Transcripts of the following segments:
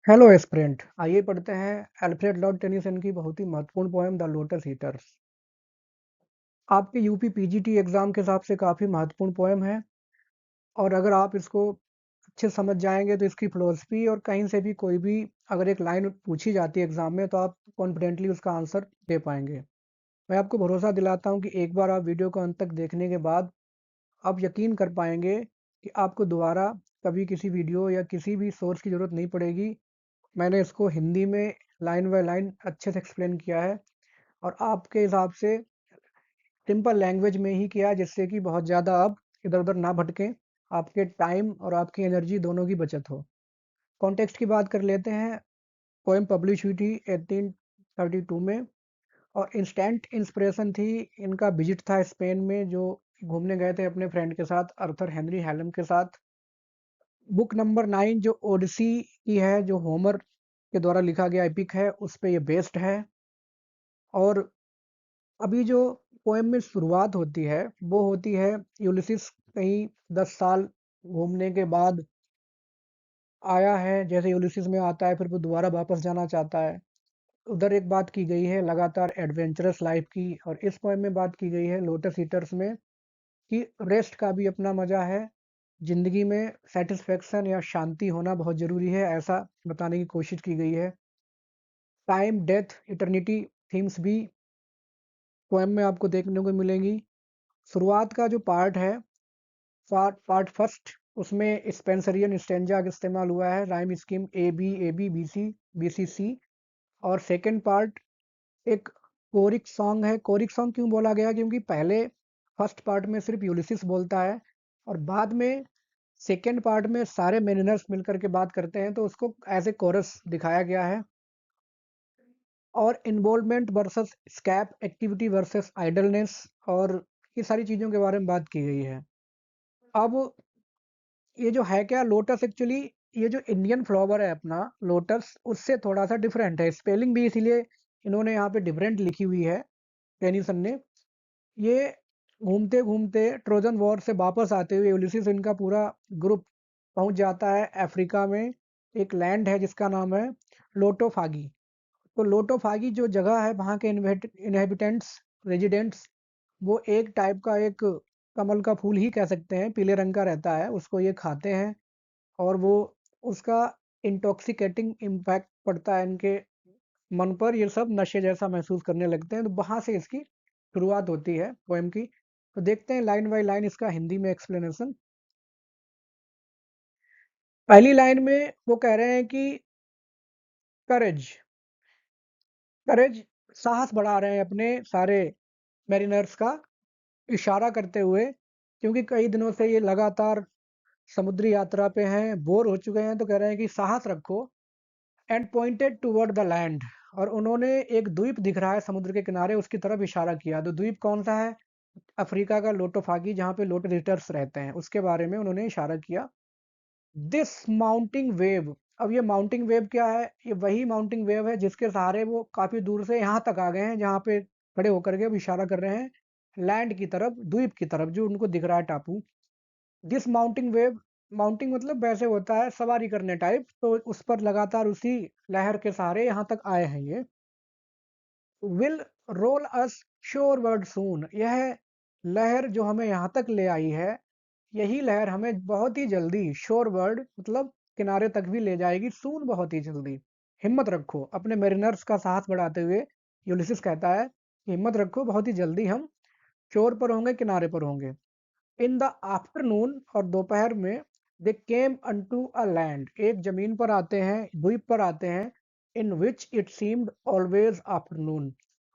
Hello aspirant, आइए पढ़ते हैं अल्फ्रेड लॉर्ड टेनिसन की बहुत ही महत्वपूर्ण पोएम द लोटस ईटर्स। आपके यूपी पीजीटी एग्जाम के हिसाब से काफ़ी महत्वपूर्ण पोएम है। और अगर आप इसको अच्छे समझ जाएंगे तो इसकी फिलोसफी और कहीं से भी कोई भी अगर एक लाइन पूछी जाती है एग्जाम में तो आप कॉन्फिडेंटली उसका आंसर दे पाएंगे। मैं आपको भरोसा दिलाता हूँ कि एक बार आप वीडियो को अंत तक देखने के बाद आप यकीन कर पाएंगे कि आपको दोबारा कभी किसी वीडियो या किसी भी सोर्स की ज़रूरत नहीं पड़ेगी। मैंने इसको हिंदी में लाइन बाय लाइन अच्छे से एक्सप्लेन किया है और आपके हिसाब से सिंपल लैंग्वेज में ही किया है, जिससे कि बहुत ज़्यादा आप इधर-उधर ना भटकें, आपके टाइम और आपकी एनर्जी दोनों की बचत हो। कॉन्टेक्स्ट की बात कर लेते हैं। पोएम पब्लिश हुई थी 1832 में और इंस्टेंट इंस्पिरेशन थी। इनका विजिट था स्पेन में, जो घूमने गए थे अपने फ्रेंड के साथ, अर्थर हेनरी हेलम के साथ। बुक नंबर 9 जो ओडिसी की है, जो होमर के द्वारा लिखा गया एपिक है, उस पे ये बेस्ड है। और अभी जो पोएम में शुरुआत होती है वो होती है यूलिसिस कहीं 10 साल घूमने के बाद आया है। जैसे यूलिसिस में आता है फिर वो दोबारा वापस जाना चाहता है। उधर एक बात की गई है लगातार एडवेंचरस लाइफ की, और इस पोएम में बात की गई है लोटस ईटर्स में कि रेस्ट का भी अपना मजा है। जिंदगी में सेटिस्फेक्शन या शांति होना बहुत जरूरी है, ऐसा बताने की कोशिश की गई है। टाइम, डेथ, इटर्निटी थीम्स भी पोएम में आपको देखने को मिलेंगी। शुरुआत का जो पार्ट है, पार्ट पार्ट फर्स्ट, उसमें स्पेंसरियन स्टेंजा का इस्तेमाल हुआ है, rhyme scheme A B B C B C C. और सेकंड पार्ट एक कोरिक सॉन्ग है। कोरिक सॉन्ग क्यों बोला गया, क्योंकि पहले फर्स्ट पार्ट में सिर्फ यूलिसिस बोलता है और बाद में सेकंड पार्ट में सारे मेरिनर्स मिलकर के बात करते हैं, तो उसको एज ए कोरस दिखाया गया है। और involvement versus escape activity versus idleness, और ये सारी चीज़ों के बारे में बात की गई है। अब ये जो है क्या, लोटस एक्चुअली ये जो इंडियन फ्लावर है अपना लोटस, उससे थोड़ा सा डिफरेंट है। स्पेलिंग भी इसीलिए इन्होंने यहाँ पे डिफरेंट लिखी हुई है टेनिसन ने। ये घूमते घूमते ट्रोजन वॉर से वापस आते हुए यूलिसिस इनका पूरा ग्रुप पहुंच जाता है अफ्रीका में। एक लैंड है जिसका नाम है लोटोफागी। तो लोटोफागी जो जगह है, वहाँ के इनहेबिटेंट्स, रेजिडेंट्स, वो एक टाइप का एक कमल का फूल ही कह सकते हैं, पीले रंग का रहता है, उसको ये खाते हैं और वो उसका इंटॉक्सिकेटिंग इम्पैक्ट पड़ता है इनके मन पर। ये सब नशे जैसा महसूस करने लगते हैं, तो वहाँ से इसकी शुरुआत होती है पोएम की। तो देखते हैं लाइन बाय लाइन इसका हिंदी में एक्सप्लेनेशन। पहली लाइन में वो कह रहे हैं कि करेज, करेज, साहस बढ़ा रहे हैं अपने सारे मैरिनर्स का, इशारा करते हुए, क्योंकि कई दिनों से ये लगातार समुद्री यात्रा पे हैं, बोर हो चुके हैं, तो कह रहे हैं कि साहस रखो। And pointed toward the land, और उन्होंने एक द्वीप दिख रहा है समुद्र के किनारे, उसकी तरफ इशारा किया। तो द्वीप कौन सा है? अफ्रीका का लोटोफागी, जहाँ पे लोटस ईटर्स रहते हैं, उसके बारे में उन्होंने इशारा किया। दिस माउंटिंग वेव, अब ये माउंटिंग वेव क्या है? ये वही माउंटिंग वेव है जिसके सहारे वो काफी दूर से यहाँ तक आ गए हैं, जहाँ पे खड़े होकर के अब इशारा कर रहे हैं लैंड की तरफ, द्वीप की तरफ जो उनको दिख रहा है, टापू। दिस माउंटिंग वेव, माउंटिंग मतलब वैसे होता है सवारी करने टाइप, तो उस पर लगातार उसी लहर के सहारे यहाँ तक आए हैं ये। विल रोल अस शोरवर्ड सून, यह लहर जो हमें यहाँ तक ले आई है, यही लहर हमें बहुत ही जल्दी, शोरवर्ड मतलब किनारे तक भी ले जाएगी, सून बहुत ही जल्दी। हिम्मत रखो, अपने मेरिनर्स का साहस बढ़ाते हुए यूलिसिस कहता है कि हिम्मत रखो, बहुत ही जल्दी हम शोर पर होंगे, किनारे पर होंगे। इन द आफ्टरनून, और दोपहर में, दे केम अनटू अ लैंड, एक जमीन पर आते हैं, द्वीप पर आते हैं, in which it seemed always afternoon,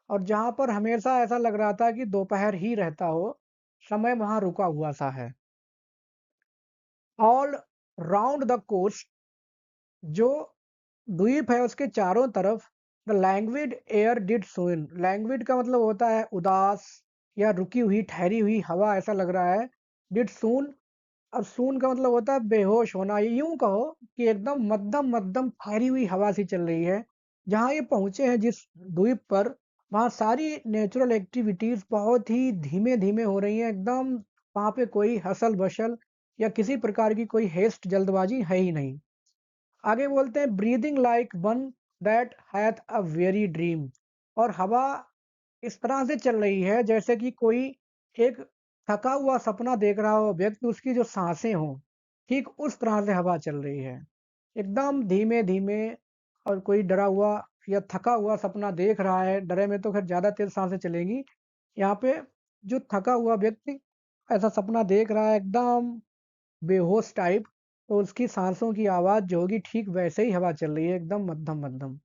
और जहां पर हमेशा ऐसा लग रहा था कि दोपहर ही रहता हो, समय वहां रुका हुआ सा है। ऑल राउंड द कोस्ट, जो द्वीप है उसके चारों तरफ, द लैंग्विड एयर डिड सोइन, लैंग्विड का मतलब होता है उदास या रुकी हुई, ठहरी हुई हवा, ऐसा लग रहा है। डिड सून, और सून का मतलब होता है बेहोश होना। ये यूं कहो कि एकदम मध्यम मध्यम ठहरी हुई हवा सी चल रही है। जहाँ ये पहुंचे हैं जिस द्वीप पर, वहाँ सारी नेचुरल एक्टिविटीज बहुत ही धीमे धीमे हो रही हैं एकदम। वहाँ पे कोई हसल बशल या किसी प्रकार की कोई हेस्ट, जल्दबाजी है ही नहीं। आगे बोलते हैं breathing like one that hath a very dream. और हवा इस तरह से चल रही है जैसे कि कोई एक थका हुआ सपना देख रहा हो व्यक्ति, उसकी जो सांसें हों, ठीक उस तरह से हवा चल रही है, एकदम धीमे धीमे। और कोई डरा हुआ या थका हुआ सपना देख रहा है, डरे में तो खैर ज़्यादा तेज सांसें चलेंगी, यहाँ पे जो थका हुआ व्यक्ति ऐसा सपना देख रहा है एकदम बेहोश टाइप, तो उसकी सांसों की आवाज़ जो होगी ठीक वैसे ही हवा चल रही है, एकदम मध्यम मध्यम।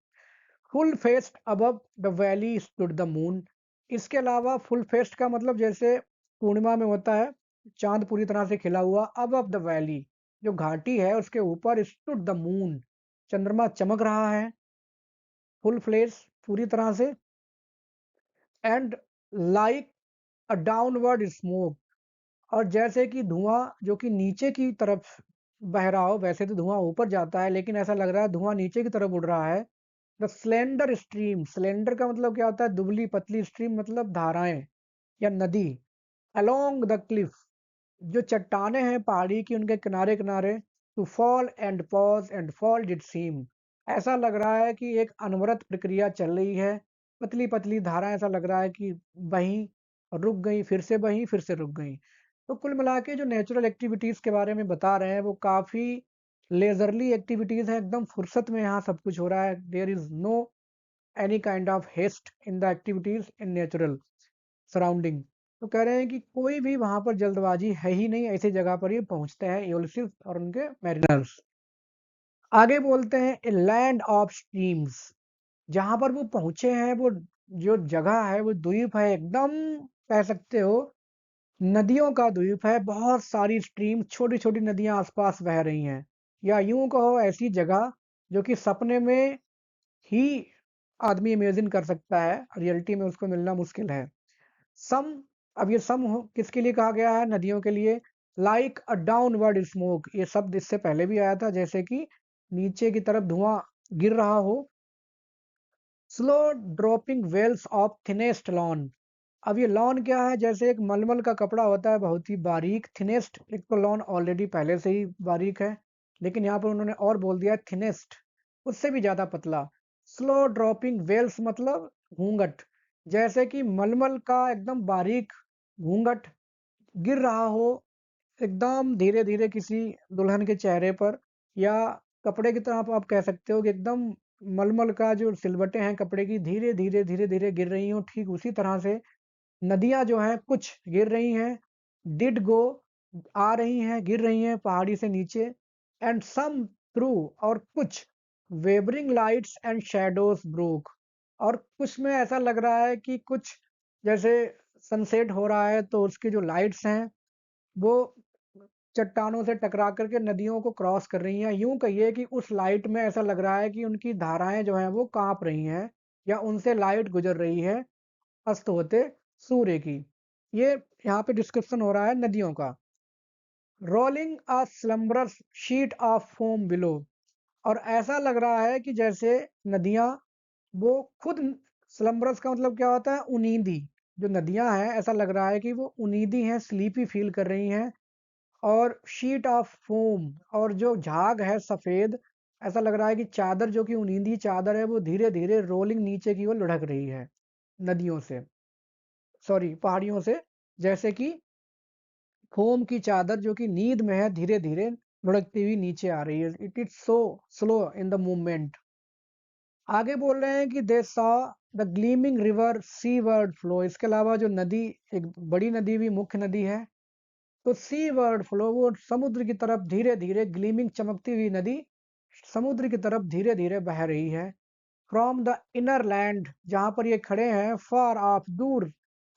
Full fest above the valley stood the moon. इसके अलावा फुल फेस्ट का मतलब जैसे पूर्णिमा में होता है, चांद पूरी तरह से खिला हुआ, अबव द वैली जो घाटी है उसके ऊपर स्टूड द मून, चंद्रमा चमक रहा है फुल फ्लेश पूरी तरह से। And like a downward smoke, और जैसे कि धुआं जो कि नीचे की तरफ बह रहा हो, वैसे तो धुआं ऊपर जाता है लेकिन ऐसा लग रहा है धुआं नीचे की तरफ उड़ रहा है। द स्लेंडर स्ट्रीम, स्लेंडर का मतलब क्या होता है, दुबली पतली, स्ट्रीम मतलब धाराएं या नदी। अलोंग द क्लिफ, जो चट्टाने हैं पहाड़ी की उनके किनारे किनारे, to fall and pause and fall did seem, ऐसा लग रहा है कि एक अनवरत प्रक्रिया चल रही है। पतली पतली धाराएं, ऐसा लग रहा है कि बहीं और रुक गई, फिर से बहीं, फिर से रुक गई। तो कुल मिला के जो नेचुरल एक्टिविटीज़ के बारे में बता रहे हैं वो काफ़ी लेजरली एक्टिविटीज़ हैं, एकदम फुर्सत में यहाँ सब कुछ हो रहा है। There is no any kind of haste in the activities in natural surrounding. तो कह रहे हैं कि कोई भी वहाँ पर जल्दबाजी है ही नहीं, ऐसी जगह पर ये पहुँचते हैं यूलिसिस और उनके मैरिनर्स। आगे बोलते हैं ए लैंड ऑफ स्ट्रीम्स, जहाँ पर वो पहुँचे हैं, वो जो जगह है वो द्वीप है एकदम, कह सकते हो नदियों का द्वीप है। बहुत सारी स्ट्रीम, छोटी छोटी नदियाँ आसपास बह रही हैं, या यूं कहो ऐसी जगह जो कि सपने में ही आदमी इमेजिन कर सकता है, रियलिटी में उसको मिलना मुश्किल है। सम, अब ये सम हो किसके लिए कहा गया है, नदियों के लिए। लाइक अ डाउनवर्ड स्मोक, ये शब्द इससे पहले भी आया था, जैसे कि नीचे की तरफ धुआं गिर रहा हो। Slow dropping veils of thinnest lawn, अब ये लॉन क्या है, जैसे एक मलमल का कपड़ा होता है बहुत ही बारीक, थिनेस्ट, एक तो लॉन ऑलरेडी पहले से ही बारीक है, लेकिन यहाँ पर उन्होंने और बोल दिया थिनेस्ट, उससे भी ज्यादा पतला। स्लो ड्रॉपिंग वेल्स मतलब घूंघट, जैसे कि मलमल का एकदम बारीक घूंघट गिर रहा हो एकदम धीरे धीरे किसी दुल्हन के चेहरे पर, या कपड़े की तरह आप कह सकते हो कि एकदम मलमल का जो सिलवटें हैं कपड़े की धीरे धीरे धीरे धीरे गिर रही हो, ठीक उसी तरह से नदियाँ जो हैं कुछ गिर रही हैं, डिड गो आ रही हैं, गिर रही हैं पहाड़ी से नीचे। एंड सम थ्रू, और कुछ वेबरिंग लाइट्स एंड शैडोज ब्रोक, और कुछ में ऐसा लग रहा है कि कुछ जैसे सनसेट हो रहा है तो उसकी जो लाइट्स हैं वो चट्टानों से टकरा करके नदियों को क्रॉस कर रही हैं। यूं कहिए कि उस लाइट में ऐसा लग रहा है कि उनकी धाराएं जो हैं वो कांप रही हैं, या उनसे लाइट गुजर रही है अस्त होते सूर्य की। ये यहाँ पे डिस्क्रिप्शन हो रहा है नदियों का। Rolling a slumberous sheet of foam below, और ऐसा लग रहा है कि जैसे नदियाँ वो खुद, स्लम्बरस का मतलब क्या होता है, उनींदी। जो नदियाँ हैं ऐसा लग रहा है कि वो उनींदी हैं, स्लीपी फील कर रही हैं। और शीट ऑफ फोम, और जो झाग है सफ़ेद, ऐसा लग रहा है कि चादर जो कि उनींदी चादर है वो धीरे धीरे रोलिंग नीचे की ओर लुढ़क रही है नदियों से, सॉरी पहाड़ियों से, जैसे कि फोम की चादर जो कि नींद में है धीरे धीरे लुढ़कती हुई नीचे आ रही है। It is so slow in the movement. आगे बोल रहे हैं कि they saw the gleaming river seaward flow, इसके अलावा जो नदी, एक बड़ी नदी भी मुख्य नदी है, तो सी वर्ड फ्लो वो समुद्र की तरफ धीरे धीरे, ग्लीमिंग चमकती हुई नदी समुद्र की तरफ धीरे धीरे बह रही है। फ्रॉम द इनर लैंड, जहां पर ये खड़े हैं, फार ऑफ दूर,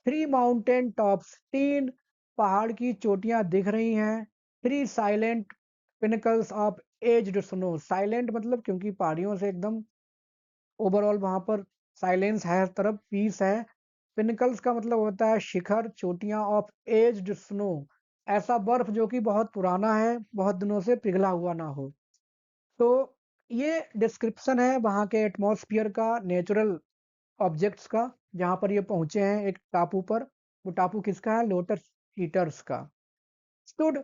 थ्री माउंटेन टॉप्स, तीन पहाड़ की चोटियां दिख रही हैं। Three silent pinnacles of aged snow, silent मतलब क्योंकि पहाड़ियों से एकदम ओवरऑल वहां पर साइलेंस है, हर तरफ पीस है। पिनकल्स का मतलब होता है शिखर, चोटियां, ऑफ एज्ड स्नो, ऐसा बर्फ जो कि बहुत पुराना है, बहुत दिनों से पिघला हुआ ना हो। तो ये डिस्क्रिप्शन है वहाँ के एटमॉस्फेयर का, नेचुरल ऑब्जेक्ट्स का, जहाँ पर ये पहुँचे हैं एक टापू पर। वो टापू किसका है, लोटस ईटर्स का। स्टूड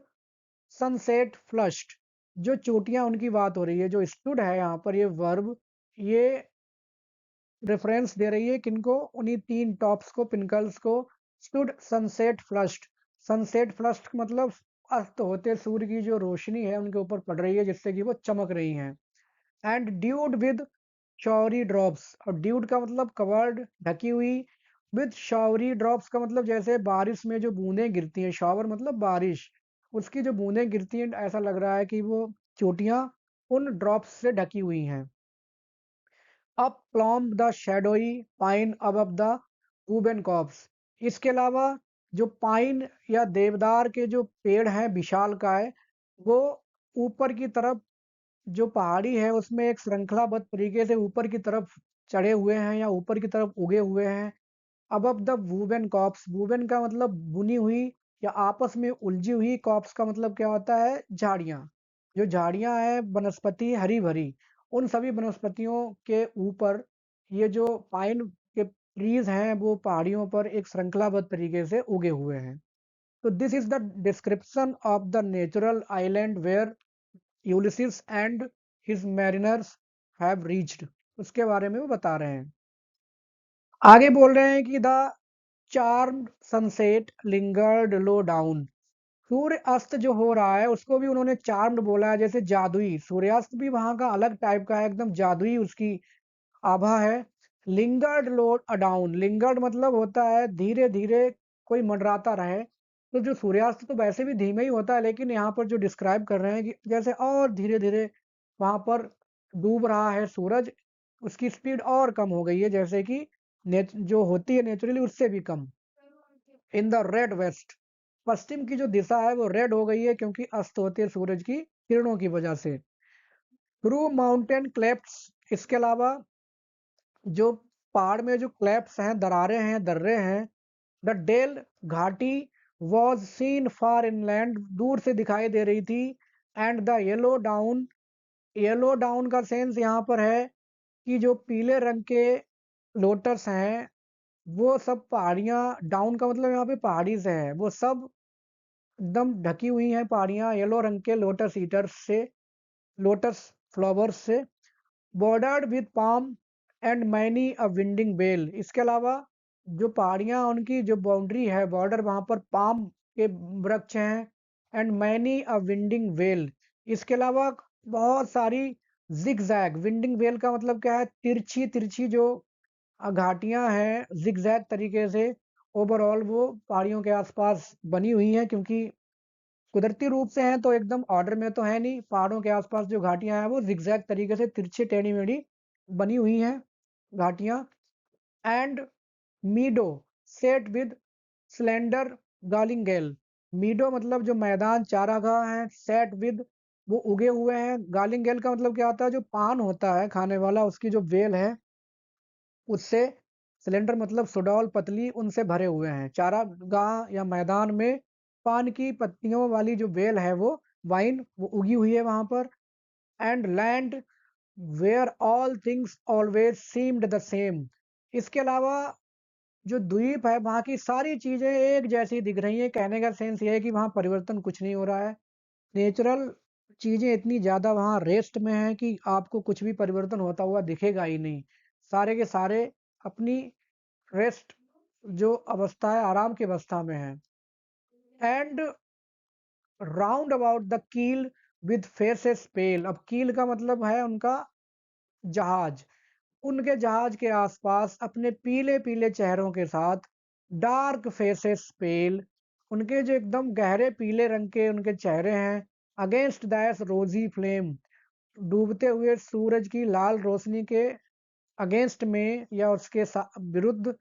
सनसेट फ्लश्ड, जो चोटियां उनकी बात हो रही है, जो स्टूड है यहाँ पर ये वर्ब, ये रेफरेंस दे रही है किनको, उन्हीं 3 टॉप्स को, पिनकल्स को। Stood sunset flushed, sunset flushed मतलब अस्त होते सूर्य की जो रोशनी है उनके ऊपर पड़ रही है जिससे कि वो चमक रही हैं। एंड ड्यूड विद शॉवरी ड्रॉप्स, और ड्यूड का मतलब कवर्ड, ढकी हुई, विद शॉवरी ड्रॉप्स का मतलब जैसे बारिश में जो बूंदें गिरती हैं, शॉवर मतलब बारिश, उसकी जो बूंदें गिरती हैं ऐसा लग रहा है कि वो चोटियां उन ड्रॉप्स से ढकी हुई हैं। Up clomb the shadowy pine above the woven copse, इसके अलावा जो पाइन या देवदार के जो पेड़ हैं विशालकाय, वो ऊपर की तरफ, जो पहाड़ी है उसमें एक श्रृंखलाबद्ध तरीके से ऊपर की तरफ चढ़े हुए हैं या ऊपर की तरफ उगे हुए हैं। अबव द वूबन कॉप्स, वूबन का मतलब बुनी हुई या आपस में उलझी हुई, कॉप्स का मतलब क्या होता है, झाड़ियाँ। जो झाड़ियाँ हैं वनस्पति हरी भरी, उन सभी वनस्पतियों के ऊपर ये जो पाइन के ट्रीज हैं वो पहाड़ियों पर एक श्रृंखलाबद्ध तरीके से उगे हुए हैं। तो this is the description of the natural island where Ulysses and his mariners have reached, उसके बारे में वो बता रहे हैं। आगे बोल रहे हैं कि the charmed sunset lingered low down, सूर्य अस्त जो हो रहा है उसको भी उन्होंने चार्म्ड बोला है, जैसे जादुई। सूर्यास्त भी वहां का अलग टाइप का है, एकदम जादुई उसकी आभा है। लिंगर्ड लो डाउन, लिंगर्ड मतलब होता है धीरे धीरे कोई मंडराता रहे। तो जो सूर्यास्त तो वैसे भी धीमे ही होता है, लेकिन यहाँ पर जो डिस्क्राइब कर रहे हैं कि जैसे और धीरे धीरे वहां पर डूब रहा है सूरज, उसकी स्पीड और कम हो गई है, जैसे कि जो होती है नेचुरली उससे भी कम। इन द रेड वेस्ट, पश्चिम की जो दिशा है वो रेड हो गई है क्योंकि अस्त होते सूरज की किरणों की वजह से। थ्रू माउंटेन क्लेफ्ट्स, इसके अलावा जो पहाड़ में जो क्लेफ्ट्स हैं, दरारें हैं, दर्रे हैं, द डेल घाटी वॉज सीन फार इनलैंड, दूर से दिखाई दे रही थी। And the yellow down, yellow down का सेंस यहाँ पर है कि जो पीले रंग के लोटस हैं वो सब पहाड़ियाँ, डाउन का मतलब यहाँ पे पहाड़ी से है, वो सब एकदम ढकी हुई हैं पहाड़ियाँ येलो रंग के लोटस ईटर्स से, लोटस फ्लावर्स से। Bordered with palm and many a winding vale, इसके अलावा जो पहाड़ियाँ उनकी जो बाउंड्री है, बॉर्डर वहाँ पर पाम के वृक्ष हैं। And many a winding well, इसके अलावा बहुत सारी जिगजैग, विंडिंग वेल का मतलब क्या है, तिरछी तिरछी जो घाटियां हैं जिगजैग तरीके से ओवरऑल वो पहाड़ियों के आसपास बनी हुई हैं, क्योंकि कुदरती रूप से हैं तो एकदम ऑर्डर में तो है नहीं, पहाड़ों के आसपास जो घाटियां हैं वो जिगजैग तरीके से तिरछे टेढ़ी मेढ़ी बनी हुई हैं घाटियां। And meadow set with slender galingale, meadow मतलब जो मैदान चारागाह है, सेट विद वो उगे हुए हैं, गार्लिंगेल का मतलब क्या होता है, जो पान होता है खाने वाला उसकी जो बेल है उससे, सिलेंडर मतलब सुडौल पतली, उनसे भरे हुए हैं। चारागाह या मैदान में पान की पत्तियों वाली जो बेल है वो वाइन वो उगी हुई है वहां पर। And land where all things always seemed the same, इसके अलावा जो द्वीप है वहाँ की सारी चीजें एक जैसी दिख रही हैं। कहने का सेंस ये है कि वहाँ परिवर्तन कुछ नहीं हो रहा है, नेचुरल चीजें इतनी ज्यादा वहाँ रेस्ट में है कि आपको कुछ भी परिवर्तन होता हुआ दिखेगा ही नहीं। सारे के सारे अपनी रेस्ट जो अवस्था है, आराम की अवस्था में है। एंड राउंड अबाउट द कील विद फेसेस पेल, अब कील का मतलब है उनका जहाज, उनके जहाज के आसपास अपने पीले पीले चेहरों के साथ, डार्क फेसेस पेल, उनके जो एकदम गहरे पीले रंग के उनके चेहरे हैं, अगेंस्ट दैट रोजी फ्लेम, डूबते हुए सूरज की लाल रोशनी के अगेंस्ट में या उसके विरुद्ध,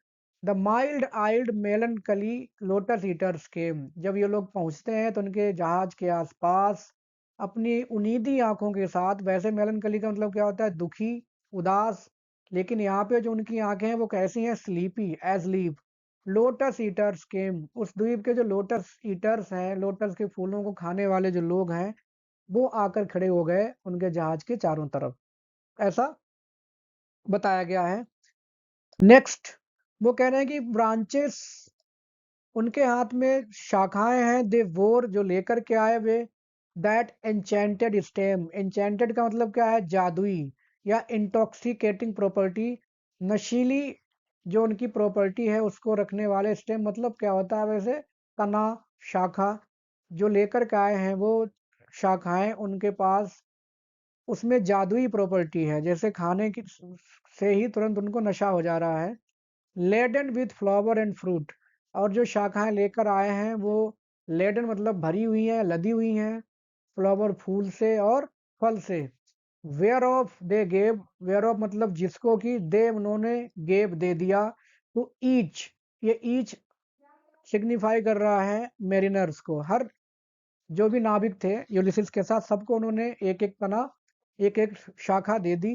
the mild eyed melancholy lotos eaters के, जब ये लोग पहुंचते हैं तो उनके जहाज के आसपास अपनी उनीदी आंखों के साथ, वैसे मेलनकली का मतलब क्या होता है, दुखी, उदास, लेकिन यहाँ पे जो उनकी आंखें हैं वो कैसी हैं, sleepy asleep. Lotos eaters came, उस द्वीप के जो लोटस ईटर्स हैं, लोटस के फूलों को खाने वाले जो लोग हैं, वो आकर खड़े हो गए उनके जहाज के चारों तरफ, ऐसा बताया गया है। नेक्स्ट वो कह रहे हैं कि ब्रांचेस, उनके हाथ में शाखाएं हैं, दे वोर जो लेकर के आए वे, दैट एन्चेंटेड स्टेम, एन्चेंटेड का मतलब क्या है, जादुई या इंटॉक्सिकेटिंग प्रॉपर्टी, नशीली जो उनकी प्रॉपर्टी है उसको रखने वाले स्टेम, मतलब क्या होता है वैसे, तना, शाखा, जो लेकर के आए हैं वो शाखाएं उनके पास, उसमें जादुई प्रॉपर्टी है, जैसे खाने की से ही तुरंत उनको नशा हो जा रहा है। Laden with flower and fruit, और जो शाखाएं लेकर आए हैं वो लेडन मतलब भरी हुई हैं, लदी हुई हैं, फ्लावर फूल से और फल से। Whereof they gave, whereof मतलब जिसको कि दे उन्होंने, गेव दे दिया, तो ईच, ये ईच सिग्निफाई कर रहा है मेरिनर्स को, हर जो भी नाविक थे यूलिसिस के साथ, सबको उन्होंने एक एक तना, एक एक शाखा दे दी।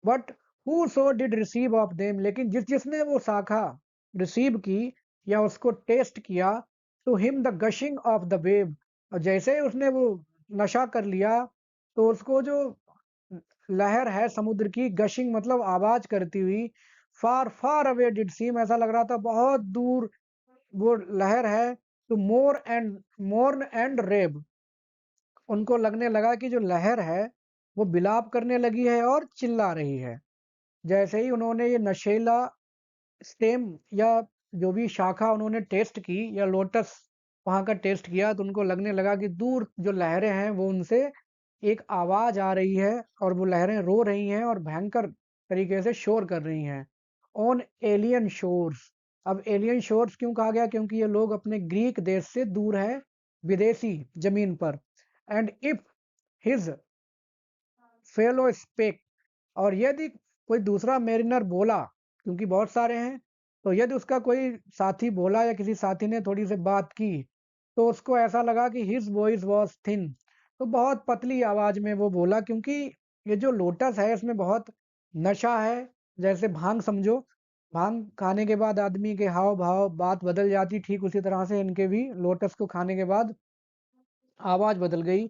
But who so did receive of them, लेकिन जिस जिसने वो शाखा रिसीव की या उसको टेस्ट किया, तो him the gushing of the wave, और जैसे ही उसने वो नशा कर लिया, तो उसको जो लहर है समुद्र की, गशिंग मतलब आवाज करती हुई, फार फार अवे डिड सीम, ऐसा लग रहा था बहुत दूर वो लहर है, तो मोर्न एंड रेब, उनको लगने लगा कि जो लहर है वो बिलाप करने लगी है और चिल्ला रही है। जैसे ही उन्होंने ये नशीला स्टेम या जो भी शाखा उन्होंने टेस्ट की या लोटस वहाँ का टेस्ट किया, तो उनको लगने लगा कि दूर जो लहरें हैं वो उनसे एक आवाज आ रही है, और वो लहरें रो रही हैं और भयंकर तरीके से शोर कर रही हैं। ऑन एलियन शोर्स, अब एलियन शोर्स क्यों कहा गया, क्योंकि ये लोग अपने ग्रीक देश से दूर हैं, विदेशी जमीन पर। And if his fellow spake, और यदि कोई दूसरा मेरिनर बोला, क्योंकि बहुत सारे हैं, तो यदि उसका कोई साथी बोला या किसी साथी ने थोड़ी सी बात की, तो उसको ऐसा लगा कि हिज वॉइस वॉज थिन, तो बहुत पतली आवाज में वो बोला, क्योंकि ये जो लोटस है इसमें बहुत नशा है, जैसे भांग समझो, भांग खाने के बाद आदमी के हाव भाव बात बदल जाती, ठीक उसी तरह से इनके भी लोटस को खाने के बाद आवाज बदल गई।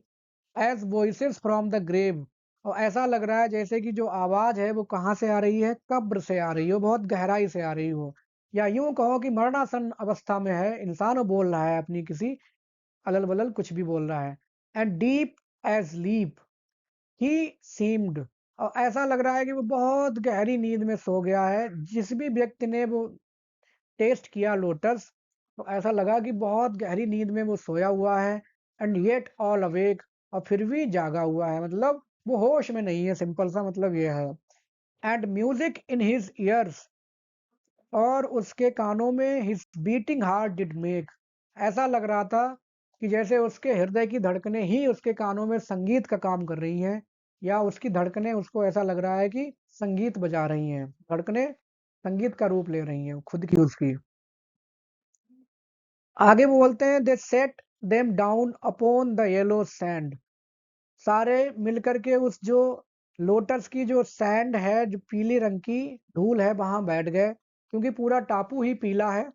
As voices from the grave, और ऐसा लग रहा है जैसे कि जो आवाज है वो कहाँ से आ रही है, कब्र से आ रही हो, बहुत गहराई से आ रही हो, या यूं कहो कि मरणासन अवस्था में है इंसान, वो बोल रहा है अपनी किसी अलल बलल कुछ भी बोल रहा है। And deep asleep he seemed, और ऐसा लग रहा है कि वो बहुत गहरी नींद में सो गया है, जिस भी व्यक्ति ने वो टेस्ट किया लोटस, तो ऐसा लगा कि बहुत गहरी नींद में वो सोया हुआ है। एंड येट ऑल अवेक, और फिर भी जागा हुआ है, मतलब वो होश में नहीं है, सिंपल सा मतलब ये है। And music in his years, और उसके कानों में his beating heart did make, ऐसा लग रहा था कि जैसे उसके हृदय की धड़कनें ही उसके कानों में संगीत का काम कर रही हैं, या उसकी धड़कनें उसको ऐसा लग रहा है कि संगीत बजा रही हैं, धड़कनें संगीत का रूप ले रही हैं खुद की उसकी। आगे वो बोलते हैं, they set them down upon the yellow sand, सारे मिलकर के उस जो लोटस की जो सैंड है, जो पीली रंग की धूल है, वहां बैठ गए, क्योंकि पूरा टापू ही पीला है,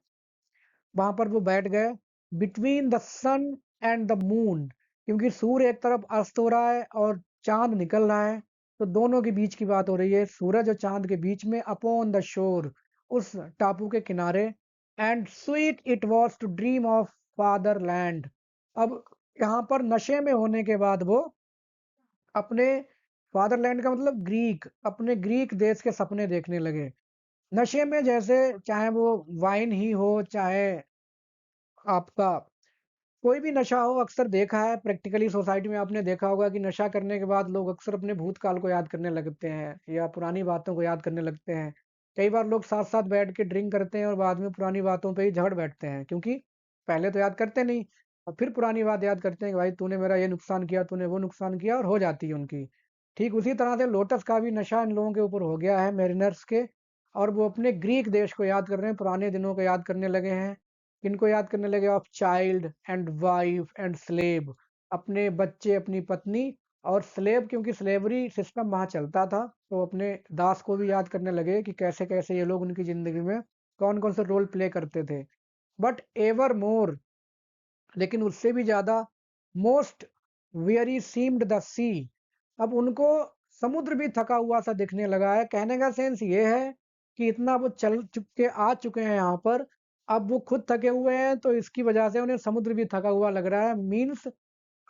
वहां पर वो बैठ गए। Between the sun and the moon, क्योंकि सूर्य एक तरफ अस्त हो रहा है और चांद निकल रहा है, तो दोनों के बीच की बात हो रही है, सूरज और चांद के बीच में, अपॉन द शोर, उस टापू के किनारे। And sweet it was to dream of fatherland, अब यहाँ पर नशे में होने के बाद वो अपने फादरलैंड का मतलब ग्रीक, अपने ग्रीक देश के सपने देखने लगे। नशे में जैसे, चाहे वो वाइन ही हो, चाहे आपका कोई भी नशा हो, अक्सर देखा है प्रैक्टिकली सोसाइटी में, आपने देखा होगा कि नशा करने के बाद लोग अक्सर अपने भूतकाल को याद करने लगते हैं या पुरानी बातों को याद करने लगते हैं। कई बार लोग साथ साथ बैठ के ड्रिंक करते हैं और बाद में पुरानी बातों पे ही झगड़ बैठते हैं, क्योंकि पहले तो याद करते नहीं, और फिर पुरानी बात याद करते हैं कि भाई तूने मेरा ये नुकसान किया, तूने वो नुकसान किया, और हो जाती है उनकी। ठीक उसी तरह से लोटस का भी नशा इन लोगों के ऊपर हो गया है, मेरिनर्स के, और वो अपने ग्रीक देश को याद कर रहे हैं, पुराने दिनों को याद करने लगे हैं। किनको याद करने लगे, of child and wife and slave, अपने बच्चे, अपनी पत्नी, और स्लेव, क्योंकि स्लेवरी सिस्टम वहाँ चलता था, तो अपने दास को भी याद करने लगे कि कैसे कैसे ये लोग उनकी जिंदगी में कौन कौन से रोल प्ले करते थे। बट एवर मोर, लेकिन उससे भी ज्यादा, मोस्ट वेरी सीम्ड द सी, अब उनको समुद्र भी थका हुआ सा दिखने लगा है। कहने का सेंस ये है कि इतना वो चल चुके आ चुके हैं यहाँ पर, अब वो खुद थके हुए हैं, तो इसकी वजह से उन्हें समुद्र भी थका हुआ लग रहा है, मीन्स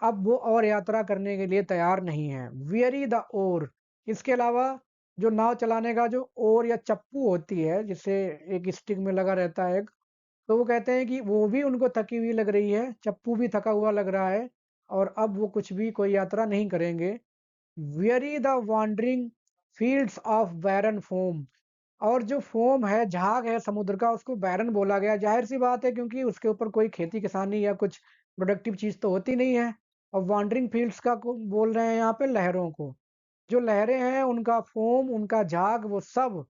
अब वो और यात्रा करने के लिए तैयार नहीं है। वेरी द ओर, इसके अलावा जो नाव चलाने का जो ओर या चप्पू होती है, जिससे एक स्टिक में लगा रहता है एक, तो वो कहते हैं कि वो भी उनको थकी हुई लग रही है, चप्पू भी थका हुआ लग रहा है और अब वो कुछ भी कोई यात्रा नहीं करेंगे। Weary the wandering fields of barren foam, और जो फोम है, झाग है समुद्र का, उसको बैरन बोला गया। जाहिर सी बात है, क्योंकि उसके ऊपर कोई खेती किसानी या कुछ प्रोडक्टिव चीज तो होती नहीं है। और वॉन्डरिंग फील्ड्स का बोल रहे हैं यहाँ पे लहरों को। जो लहरें हैं उनका फोम, उनका झाग, वो सब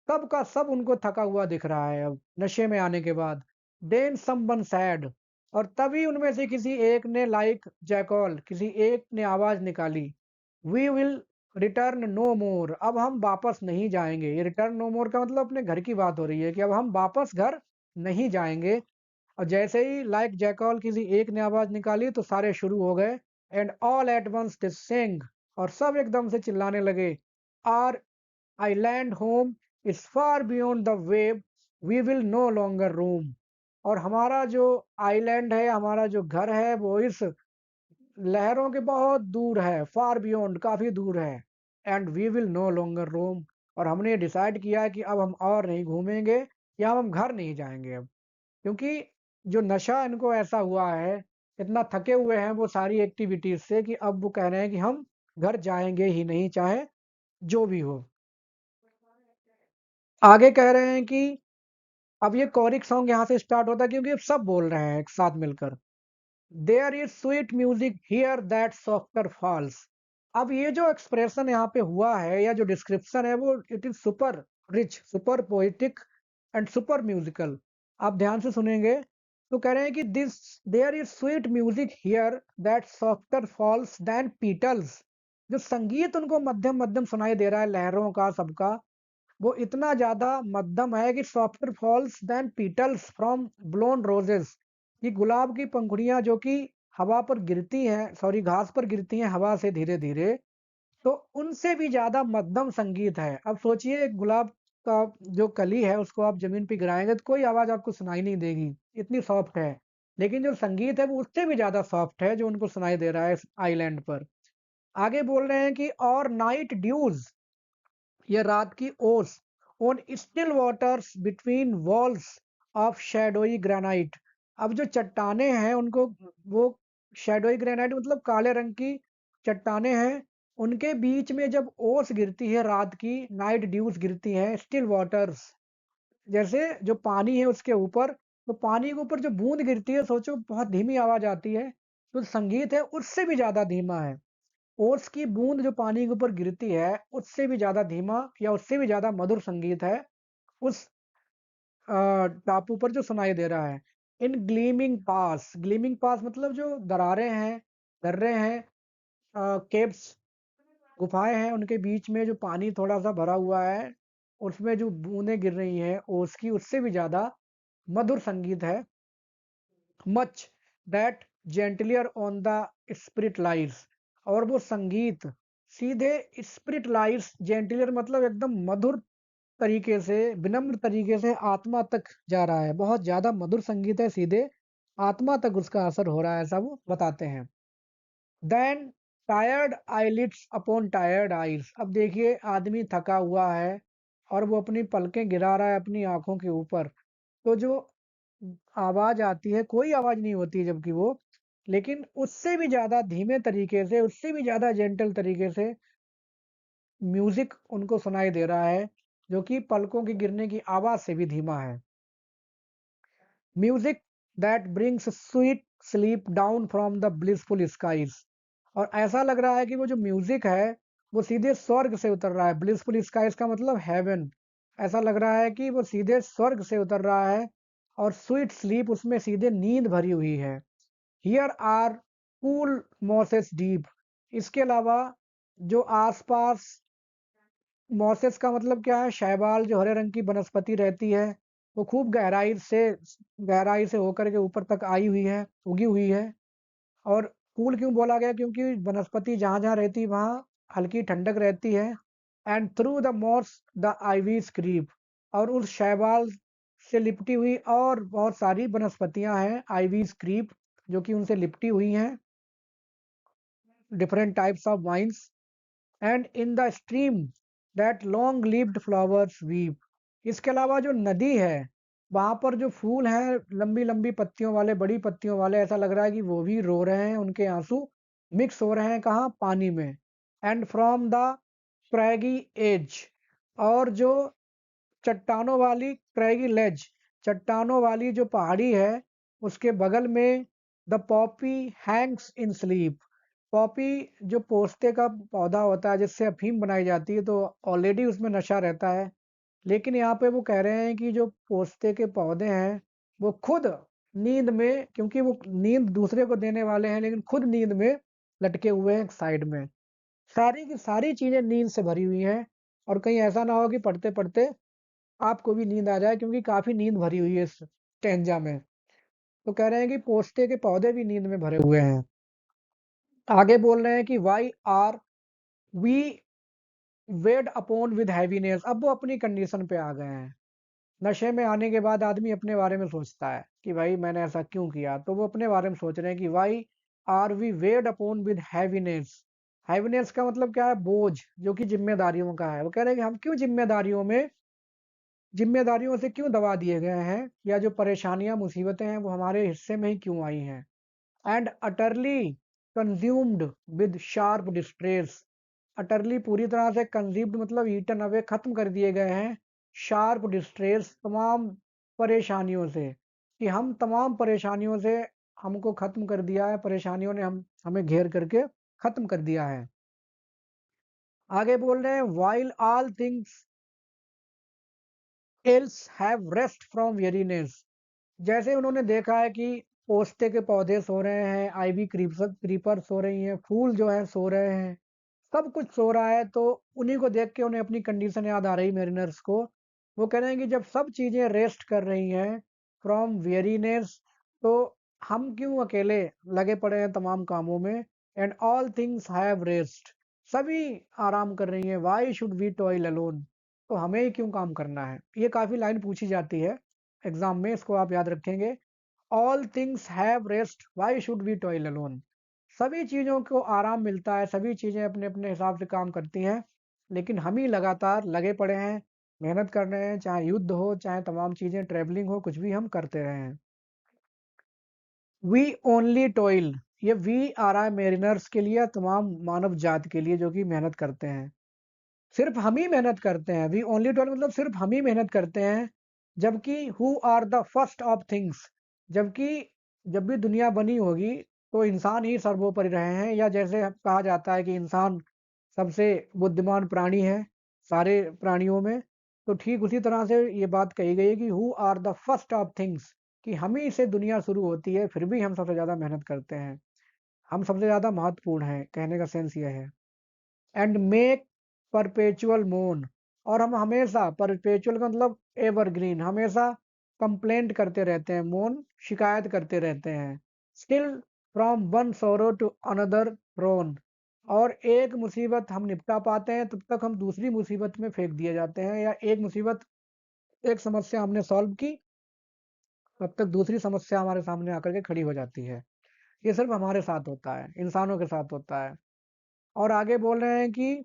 सब का सब उनको थका हुआ दिख रहा है अब नशे में आने के बाद। देन समवन सैड, और तभी उनमें से किसी एक ने, लाइक जैकॉल, किसी एक ने आवाज निकाली, वी विल रिटर्न नो मोर, अब हम वापस नहीं जाएंगे। ये रिटर्न नो मोर का मतलब अपने घर की बात हो रही है कि अब हम वापस घर नहीं जाएंगे। और जैसे ही लाइक जैकॉल किसी एक ने आवाज निकाली तो सारे शुरू हो गए। And all at once they sing, और सब एकदम से चिल्लाने लगे, our island home is far beyond the wave, we will no longer roam. और हमारा जो आइलैंड है, हमारा जो घर है, वो इस लहरों के बहुत दूर है, फार बियॉन्ड, काफी दूर है। And we will no longer roam, और हमने डिसाइड किया है कि अब हम और नहीं घूमेंगे या हम घर नहीं जाएंगे अब। क्योंकि जो नशा इनको ऐसा हुआ है, इतना थके हुए हैं वो सारी एक्टिविटीज से, कि अब वो कह रहे हैं कि हम घर जाएंगे ही नहीं, चाहे जो भी हो। आगे कह रहे हैं कि अब ये कोरिक सॉन्ग यहाँ से स्टार्ट होता है, क्योंकि अब सब बोल रहे हैं एक साथ मिलकर, there is sweet music here that softer falls. अब ये जो एक्सप्रेशन यहाँ पे हुआ है, या जो डिस्क्रिप्शन है, वो it is super rich, super poetic and super musical. आप ध्यान से सुनेंगे तो कह रहे हैं कि this there is sweet music here that softer falls than petals. जो संगीत उनको मध्यम मध्यम सुनाई दे रहा है, लहरों का, सबका, वो इतना ज़्यादा मध्यम है कि softer falls than petals from blown roses, ये गुलाब की पंखुड़ियां जो कि हवा पर गिरती हैं, सॉरी घास पर गिरती हैं हवा से धीरे धीरे, तो उनसे भी ज़्यादा मध्यम संगीत है। अब सोचिए, एक गुलाब का जो कली है उसको आप जमीन पे गिराएंगे तो कोई आवाज़ आपको सुनाई नहीं देगी, इतनी सॉफ्ट है। लेकिन जो संगीत है वो उससे भी ज़्यादा सॉफ्ट है जो उनको सुनाई दे रहा है इस आइलैंड पर। आगे बोल रहे हैं कि और नाइट ड्यूज, ये रात की ओस, on still waters between walls of shadowy granite. अब जो चट्टाने हैं उनको, वो शैडोई ग्रेनाइट मतलब काले रंग की चट्टाने हैं, उनके बीच में जब ओस गिरती है रात की, नाइट ड्यूज गिरती हैं, स्टिल वाटर्स, जैसे जो पानी है उसके ऊपर, तो पानी के ऊपर जो बूंद गिरती है, सोचो बहुत धीमी आवाज आती है, तो संगीत है उससे भी ज्यादा धीमा है। ओस की बूंद जो पानी के ऊपर गिरती है, उससे भी ज़्यादा धीमा या उससे भी ज़्यादा मधुर संगीत है उस टापू पर जो सुनाई दे रहा है। इन ग्लीमिंग पास, ग्लीमिंग पास मतलब जो दरारें हैं, दर्रे हैं, केव्स, गुफाएं हैं, उनके बीच में जो पानी थोड़ा सा भरा हुआ है, उसमें जो बूंदें गिर रही हैं ओस की, उससे भी ज़्यादा मधुर संगीत है। Much that gentlier on the spirit lies, और वो संगीत सीधे स्पिरिट लाइज, जेंटलियर मतलब एकदम मधुर तरीके से, विनम्र तरीके से आत्मा तक जा रहा है। बहुत ज्यादा मधुर संगीत है, सीधे आत्मा तक उसका असर हो रहा है, ऐसा वो बताते हैं। Than tired eyelids upon tired eyes, अब देखिए आदमी थका हुआ है और वो अपनी पलकें गिरा रहा है अपनी आंखों के ऊपर, तो जो आवाज आती है, कोई आवाज नहीं होती है जबकि वो, लेकिन उससे भी ज्यादा धीमे तरीके से, उससे भी ज्यादा जेंटल तरीके से म्यूजिक उनको सुनाई दे रहा है, जो कि पलकों के गिरने की आवाज से भी धीमा है। Music that brings sweet sleep down from the blissful skies, और ऐसा लग रहा है कि वो जो म्यूजिक है वो सीधे स्वर्ग से उतर रहा है। ब्लिसफुल स्काईज का मतलब हेवन, ऐसा लग रहा है कि वो सीधे स्वर्ग से उतर रहा है। और स्वीट स्लीप, उसमें सीधे नींद भरी हुई है। Here are cool mosses deep, इसके अलावा जो आसपास, मॉसेस का मतलब क्या है, शैवाल, जो हरे रंग की वनस्पति रहती है, वो खूब गहराई से होकर के ऊपर तक आई हुई है, उगी हुई है। और कूल क्यों बोला गया, क्योंकि वनस्पति जहाँ जहाँ रहती है वहाँ हल्की ठंडक रहती है। And through the moss the ivies creep, और उस शैवाल से लिपटी हुई और बहुत सारी वनस्पतियां हैं, आईवीज क्रीप, जो कि उनसे लिपटी हुई हैं। different types of vines, and in the stream that long leaved flowers weep. इसके अलावा जो नदी है, वहां पर जो फूल हैं लंबी लंबी पत्तियों वाले, बड़ी पत्तियों वाले, ऐसा लग रहा है कि वो भी रो रहे हैं, उनके आंसू मिक्स हो रहे हैं कहाँ, पानी में। एंड फ्रॉम द क्रैगी एज, और जो चट्टानों वाली क्रैगी लेज, चट्टानों वाली जो पहाड़ी है, उसके बगल में the Poppy Hanks in sleep. Poppy जो पोस्ते का पौधा होता है जिससे अफीम बनाई जाती है, तो ऑलरेडी उसमें नशा रहता है। लेकिन यहाँ पे वो कह रहे हैं कि जो पोस्ते के पौधे हैं वो खुद नींद में, क्योंकि वो नींद दूसरे को देने वाले हैं, लेकिन खुद नींद में लटके हुए हैं साइड में। सारी की सारी चीजें नींद से भरी हुई हैं, और कहीं ऐसा ना हो कि पढ़ते पढ़ते आपको भी नींद आ जाए, क्योंकि काफी नींद भरी हुई है इस स्टेंजा में। तो कह रहे हैं कि पोस्ते के पौधे भी नींद में भरे हुए हैं। आगे बोल रहे हैं कि why are we weighed upon with heaviness. अब वो अपनी कंडीशन पे आ गए हैं। नशे में आने के बाद आदमी अपने बारे में सोचता है कि भाई मैंने ऐसा क्यों किया, तो वो अपने बारे में सोच रहे हैं कि why are we weighed upon with heaviness. Heaviness का मतलब क्या है, बोझ, जो कि जिम्मेदारियों का है। वो कह रहे हैं कि हम क्यों जिम्मेदारियों से क्यों दबा दिए गए हैं, या जो परेशानियां मुसीबतें हैं वो हमारे हिस्से में ही क्यों आई हैं। And utterly consumed with sharp distress. Utterly पूरी तरह से, कंज्यूम्ड मतलब ईटन अवे, खत्म कर दिए गए हैं, शार्प डिस्ट्रेस तमाम परेशानियों से, कि हम तमाम परेशानियों से, हमको खत्म कर दिया है, परेशानियों ने हमें घेर करके खत्म कर दिया है। आगे बोल रहे हैं while all things else have rest from weariness. जैसे उन्होंने देखा है कि पोस्ते के पौधे सो रहे हैं, आईवी क्रीपर सो रही हैं, फूल जो है सो रहे हैं, सब कुछ सो रहा है, तो उन्हीं को देख के उन्हें अपनी कंडीशन याद आ रही मेरिनर्स को। वो कह रहे हैं कि जब सब चीजें रेस्ट कर रही हैं फ्रॉम वेरीनेस, तो हम क्यों अकेले लगे पड़े हैं तमाम कामों में। And all things have rest, सभी आराम कर रही हैं, why should we toil alone, तो हमें ही क्यों काम करना है। ये काफी लाइन पूछी जाती है एग्जाम में, इसको आप याद रखेंगे। All things have rest, why should we toil alone. सभी चीज़ों को आराम मिलता है, सभी चीज़ें अपने अपने हिसाब से काम करती हैं, लेकिन हम ही लगातार लगे पड़े हैं, मेहनत कर रहे हैं, चाहे युद्ध हो, चाहे तमाम चीज़ें, ट्रैवलिंग हो, कुछ भी हम करते रहे हैं। वी ओनली टॉयल, ये वी आ रहा है मेरिनर्स के लिए, तमाम मानव जात के लिए जो कि मेहनत करते हैं। सिर्फ हम ही मेहनत करते हैं, वी ओनली टॉयल मतलब सिर्फ हम ही मेहनत करते हैं। जबकि who are the first of things, जबकि जब भी दुनिया बनी होगी तो इंसान ही सर्वोपरि रहे हैं, या जैसे कहा जाता है कि इंसान सबसे बुद्धिमान प्राणी है सारे प्राणियों में, तो ठीक उसी तरह से ये बात कही गई है कि who are the first of things, कि हम ही से दुनिया शुरू होती है, फिर भी हम सबसे ज्यादा मेहनत करते हैं, हम सबसे ज्यादा महत्वपूर्ण हैं, कहने का सेंस यह है। एंड मेक परपेचुअल मोन, और हम हमेशा, परपेचुअल का मतलब एवरग्रीन, हमेशा कंप्लेंट करते रहते हैं, मोन शिकायत करते रहते हैं। स्टिल फ्रॉम वन सोरो टू अनदर थ्रोन, और एक मुसीबत हम निपटा पाते हैं तब तक हम दूसरी मुसीबत में फेंक दिए जाते हैं, या एक मुसीबत, एक समस्या हमने सॉल्व की, तब तक दूसरी समस्या हमारे सामने आकर के खड़ी हो जाती है। ये सिर्फ हमारे साथ होता है, इंसानों के साथ होता है। और आगे बोल रहे हैं कि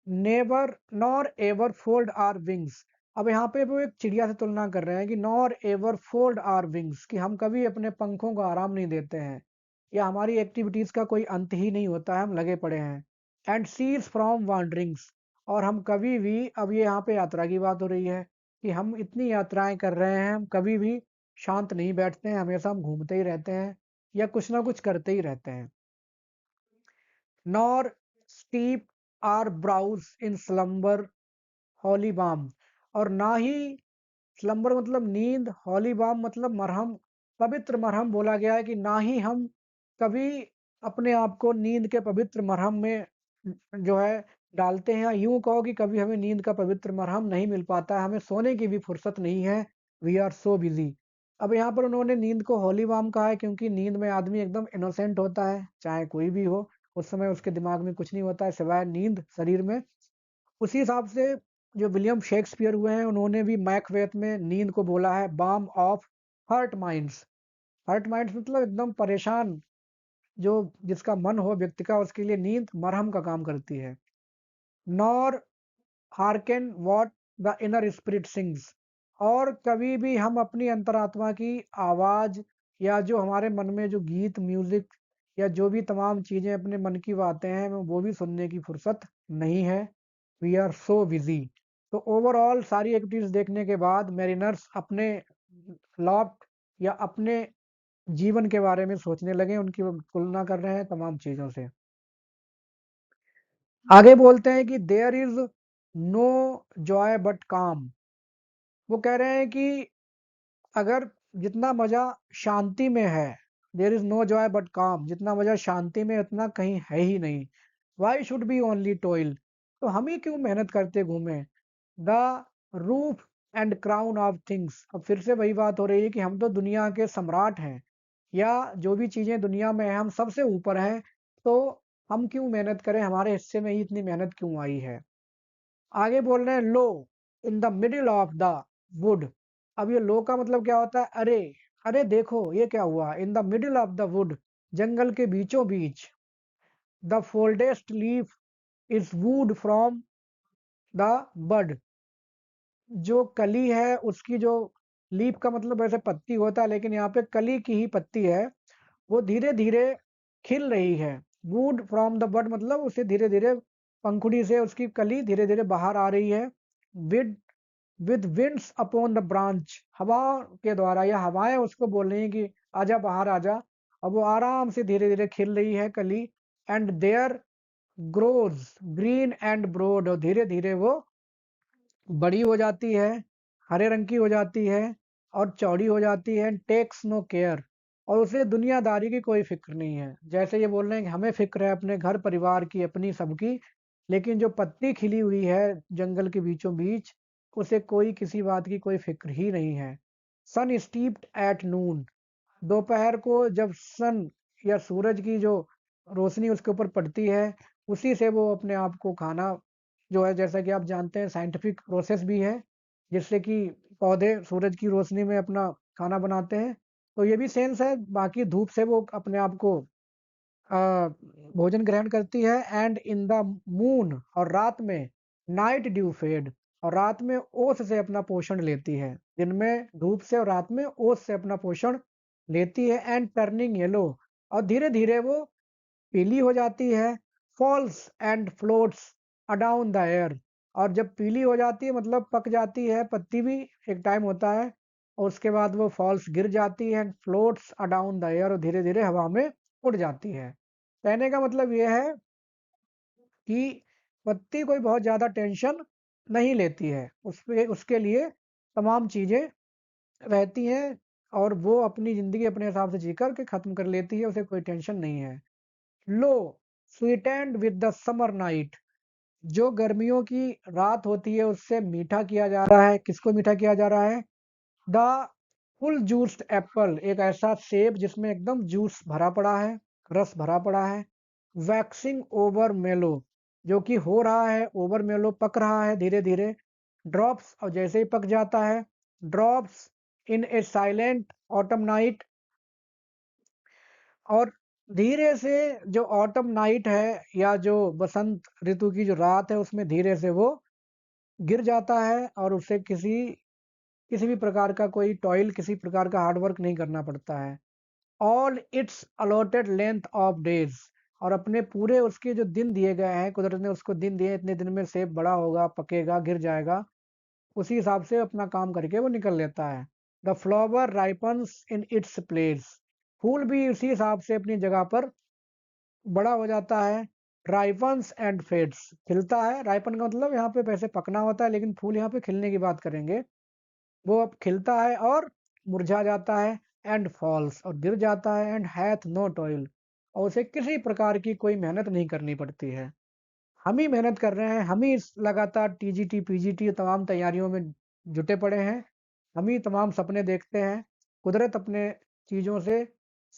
never nor ever fold our wings. अब यहाँ पे वो एक चिड़िया से तुलना कर रहे हैं कि nor ever fold our wings, कि हम कभी अपने पंखों को आराम नहीं देते हैं, या हमारी एक्टिविटीज का कोई अंत ही नहीं होता है, हम लगे पड़े हैं। एंड सीज फ्रॉम वांडरिंग्स, और हम कभी भी, अब ये यहाँ पे यात्रा की बात हो रही है, कि हम इतनी यात्राएं कर रहे हैं, हम कभी भी शांत नहीं बैठते हैं, हमेशा हम घूमते ही रहते हैं, या कुछ ना कुछ करते ही रहते हैं। Nor steep our brows in slumber holy balm, और ना ही स्लम्बर मतलब नींद, हॉली बाम मतलब मरहम, पवित्र मरहम बोला गया है, कि ना ही हम कभी अपने आप को नींद के पवित्र मरहम में जो है डालते हैं, यूं कहो कि कभी हमें नींद का पवित्र मरहम नहीं मिल पाता है, हमें सोने की भी फुर्सत नहीं है, वी आर सो बिजी। अब यहाँ पर उन्होंने नींद को होली बाम कहा है, क्योंकि नींद में आदमी एकदम इनोसेंट होता है, चाहे कोई भी हो, उस समय उसके दिमाग में कुछ नहीं होता है सिवाय नींद शरीर में। उसी हिसाब से जो विलियम शेक्सपियर हुए हैं, उन्होंने भी मैकबेथ में नींद को बोला है balm of hurt minds. Hurt minds मतलब एकदम परेशान जो जिसका मन हो व्यक्ति का, उसके लिए नींद मरहम का काम करती है। Nor hearken what the inner spirit sings, और कभी भी हम अपनी अंतरात्मा की आवाज या जो हमारे मन में जो गीत म्यूजिक या जो भी तमाम चीजें अपने मन की बातें हैं वो भी सुनने की फुर्सत नहीं है। We are so busy. तो ओवरऑल सारी एक्टिविटीज देखने के बाद मेरिनर्स अपने लॉफ्ट या अपने जीवन के बारे में सोचने लगे, उनकी वो तुलना कर रहे हैं तमाम चीजों से। आगे बोलते हैं कि there is no joy but calm. वो कह रहे हैं कि अगर जितना मजा शांति में है, there is no joy but calm, जितना मजा शांति में उतना कहीं है ही नहीं। Why should be only toil, तो हम ही क्यों मेहनत करते घूमे। The roof and crown of things, अब फिर से वही बात हो रही है कि हम तो दुनिया के सम्राट हैं, या जो भी चीजें दुनिया में है हम सबसे ऊपर हैं, तो हम क्यों मेहनत करें, हमारे हिस्से में ही इतनी मेहनत क्यों आई है। आगे बोल रहे हैं lo in the middle of the wood. अब ये लो का मतलब क्या होता है, अरे, अरे देखो ये क्या हुआ, in the middle of the wood, जंगल के बीचों बीच, the folded leaf is wooed from the bud, जो कली है उसकी जो, लीफ का मतलब वैसे पत्ती होता है लेकिन यहाँ पे कली की ही पत्ती है, वो धीरे धीरे खिल रही है। वूड फ्रॉम द बड मतलब उसे धीरे धीरे पंखुड़ी से उसकी कली धीरे धीरे बाहर आ रही है। With with winds upon the branch, हवा के द्वारा या हवाएं उसको बोल रही हैं कि आजा बाहर आजा। अब वो आराम से धीरे धीरे खिल रही है कली। And there grows green and broad, और धीरे धीरे वो बड़ी हो जाती है, हरे रंग की हो जाती है और चौड़ी हो जाती है। टेक्स नो केयर, और उसे दुनियादारी की कोई फिक्र नहीं है। जैसे ये बोल रहे हैं कि हमें फिक्र है अपने घर परिवार की, अपनी सबकी, लेकिन जो पत्ती खिली हुई है जंगल के बीचों बीच, उसे कोई किसी बात की कोई फिक्र ही नहीं है। सन स्टीप्ड एट नून, दोपहर को जब सन या सूरज की जो रोशनी उसके ऊपर पड़ती है, उसी से वो अपने आप को खाना जो है, जैसा कि आप जानते हैं साइंटिफिक प्रोसेस भी है जिससे कि पौधे सूरज की रोशनी में अपना खाना बनाते हैं। तो ये भी सेंस है, बाकी धूप से वो अपने आप को अ, भोजन ग्रहण करती है। एंड इन द मून, और रात में नाइट ड्यू फेड, और रात में ओस से अपना पोषण लेती है, दिन में धूप से और रात में ओस से अपना पोषण लेती है। एंड टर्निंग येलो, और धीरे धीरे वो पीली हो जाती है। Falls and floats adown the air, और जब पीली हो जाती है मतलब पक जाती है, पत्ती भी एक टाइम होता है, और उसके बाद वो फॉल्स गिर जाती है। फ्लोट्स अडाउन द एयर, और धीरे धीरे हवा में उड़ जाती है। कहने का मतलब ये है कि पत्ती कोई बहुत ज़्यादा टेंशन नहीं लेती है, उसपे उसके लिए तमाम चीज़ें रहती हैं, और वो अपनी ज़िंदगी अपने हिसाब से जी कर के ख़त्म कर लेती है, उसे कोई टेंशन नहीं है। Lo sweetened with the summer night, जो गर्मियों की रात होती है उससे मीठा किया जा रहा है। किसको मीठा किया जा रहा है? द फुल जूस्ड एप्पल, एक ऐसा सेब जिसमें एकदम जूस भरा पड़ा है, रस भरा पड़ा है। वैक्सिंग ओवर मेलो, जो कि हो रहा है ओवर मेलो, पक रहा है धीरे धीरे। ड्रॉप्स, और जैसे ही पक जाता है, drops in A silent autumn night, और धीरे से जो ऑटम नाइट है या जो बसंत ऋतु की जो रात है उसमें धीरे से वो गिर जाता है, और उसे किसी किसी भी प्रकार का कोई टॉयल, किसी प्रकार का हार्ड वर्क नहीं करना पड़ता है। All it's allotted length of days, और अपने पूरे उसके जो दिन दिए गए हैं, कुदरत ने उसको दिन दिए, इतने दिन में सेब बड़ा होगा, पकेगा, गिर जाएगा, उसी हिसाब से अपना काम करके वो निकल लेता है। The flower ripens in its place, फूल भी उसी हिसाब से अपनी जगह पर बड़ा हो जाता है। राइपन्स एंड फेड्स, खिलता है, राइपन का मतलब यहाँ पे वैसे पकना होता है लेकिन फूल यहाँ पे खिलने की बात करेंगे। वो अब खिलता है और मुरझा जाता है। एंड फॉल्स, और गिर जाता है। एंड हैथ नो टॉयल, और उसे किसी प्रकार की कोई मेहनत नहीं करनी पड़ती है। हम ही मेहनत कर रहे हैं, हम ही इस लगातार टीजीटी पीजीटी तमाम तैयारियों में जुटे पड़े हैं, हम ही तमाम सपने देखते हैं। कुदरत अपने चीज़ों से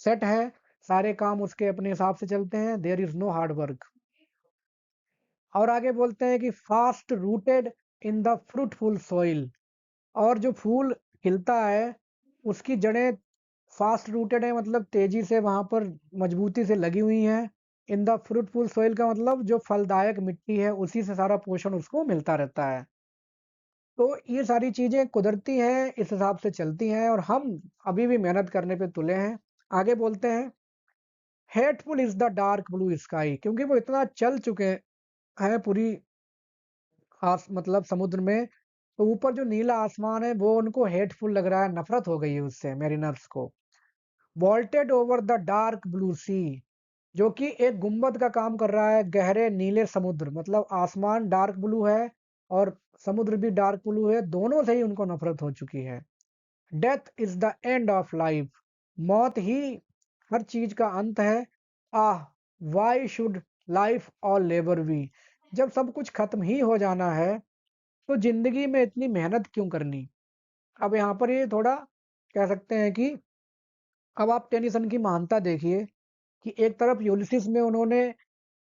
सेट है, सारे काम उसके अपने हिसाब से चलते हैं। There is no hard work. और आगे बोलते हैं कि fast rooted in the fruitful soil, और जो फूल खिलता है उसकी जड़ें फास्ट रूटेड है मतलब तेजी से वहां पर मजबूती से लगी हुई हैं। इन द फ्रूटफुल सोइल का मतलब जो फलदायक मिट्टी है उसी से सारा पोषण उसको मिलता रहता है। तो ये सारी चीजें कुदरती हैं, इस हिसाब से चलती हैं और हम अभी भी मेहनत करने पे तुले हैं। आगे बोलते हैं, hateful is the dark blue sky, क्योंकि वो इतना चल चुके हैं पूरी मतलब समुद्र में, तो ऊपर जो नीला आसमान है वो उनको हेटफुल लग रहा है, नफरत हो गई है उससे मेरिनर्स को। Vaulted over the dark blue sea, जो कि एक गुंबद का काम कर रहा है गहरे नीले समुद्र, मतलब आसमान डार्क ब्लू है और समुद्र भी डार्क ब्लू है, दोनों से ही उनको नफरत हो चुकी है। Death is the end of life, मौत ही हर चीज का अंत है। आह, वाई शुड लाइफ और लेबर बी, जब सब कुछ खत्म ही हो जाना है तो जिंदगी में इतनी मेहनत क्यों करनी। अब यहाँ पर ये थोड़ा कह सकते हैं कि अब आप टेनिसन की महानता देखिए कि एक तरफ यूलिसिस में उन्होंने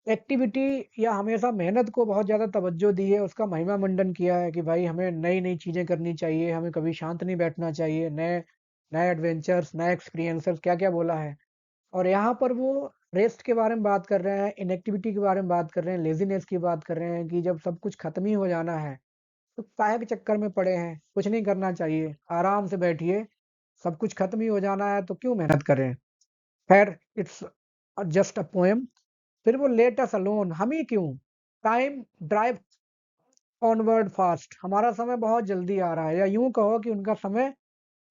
एक्टिविटी या हमेशा मेहनत को बहुत ज़्यादा तवज्जो दी है, उसका महिमा मंडन किया है कि भाई हमें नई नई चीज़ें करनी चाहिए, हमें कभी शांत नहीं बैठना चाहिए, नए नए एडवेंचर्स, नए एक्सपीरियंसेस, क्या क्या बोला है। और यहाँ पर वो रेस्ट के बारे में बात कर रहे हैं, इनएक्टिविटी के बारे में बात कर रहे हैं, लेजीनेस की बात कर रहे हैं कि जब सब कुछ खत्म ही हो जाना है तो काहे के चक्कर में पड़े हैं, कुछ नहीं करना चाहिए, आराम से बैठिए, सब कुछ खत्म ही हो जाना है तो क्यों मेहनत करें। खैर, इट्स जस्ट अ पोएम। फिर वो लेट अस अलोन, हम ही क्यों, टाइम ड्राइव ऑनवर्ड फास्ट, हमारा समय बहुत जल्दी आ रहा है, या यूं कहो कि उनका समय